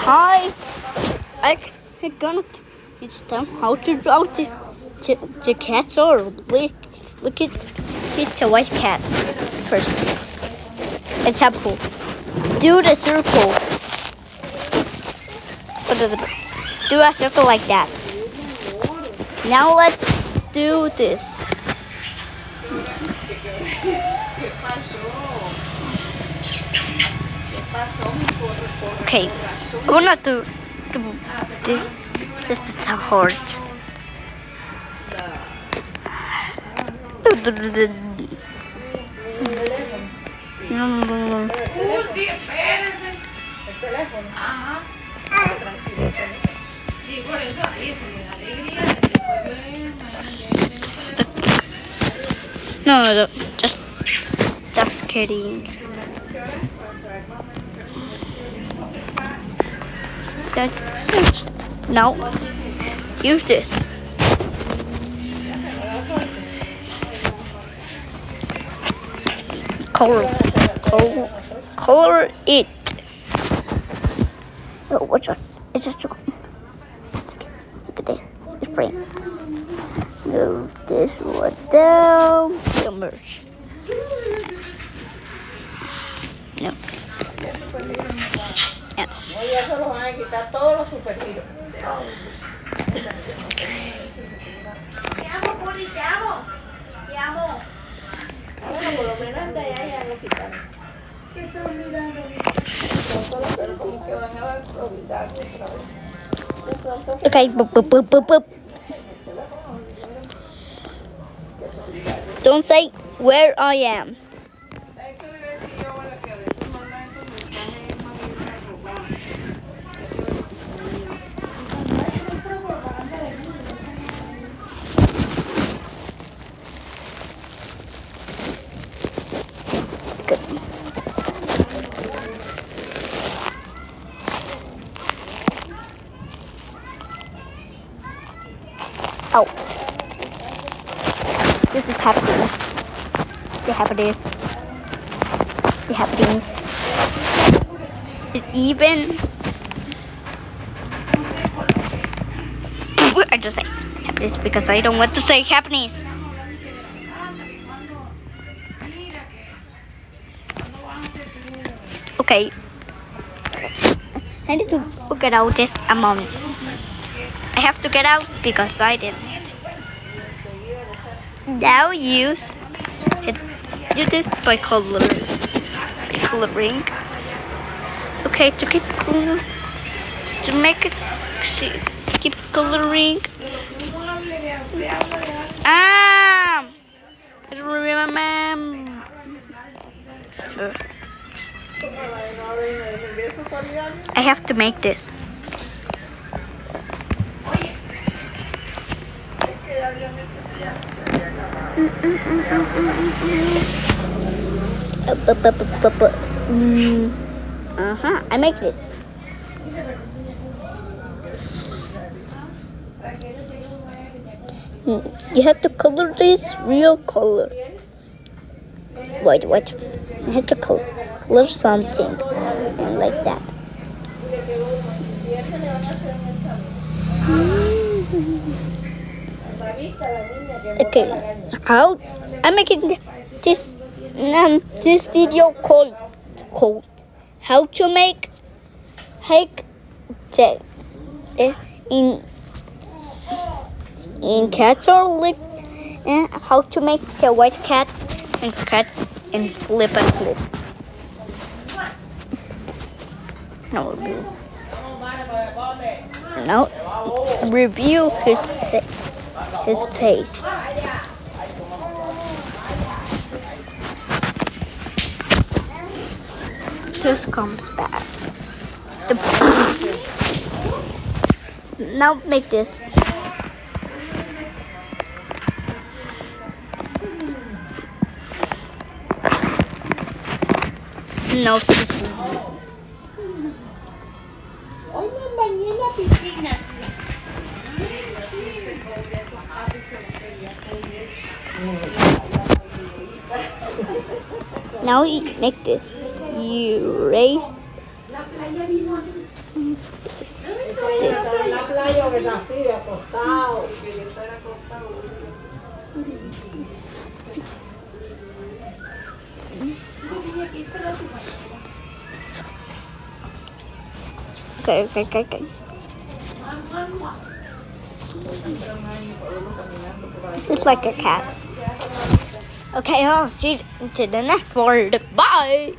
Hi, I'm gonna teach them how to draw the cats or look at the white cat first. Example, do the circle. Do a circle like that. Now let's do this. Okay, I'm gonna do this. This is so hard. Sí, espérese. El teléfono. Ajá. Tranquilo. Sí, por eso ahí es la alegría. No, just kidding. No, use this. Color it. Oh, watch out! It's just look at that. It's frame. Move this one down. The merge. No. Yeah. Hoy ya se los van a quitar todos los supergiros. Te amo, Puri, te amo. Te amo. Bueno, por lo menos de allá ya lo quitaron. ¿Qué están mirando? Pero como que van a olvidar otra vez. Okay, boop. Don't say where I am. Good. Oh. This is happening. The happenings. It even. I just say happenings because I don't want to say happenings. Okay. I need to get out this a moment. I have to get out because I didn't. Now use it. Do this by coloring. Okay, to keep to make it keep coloring. I don't remember. I have to make this. I make this. You have to color this real color. Wait. You have to color something and like that. Okay, how I'm making this video called how to make the in cats or like how to make the white cat and flip. No, review his face. This comes back. Now make this. No, this. Hoy me bañé en la piscina. Now you make this. You raise La playa o así, acostado. Okay. This is like a cat. Okay, I'll see you to the next word. Bye.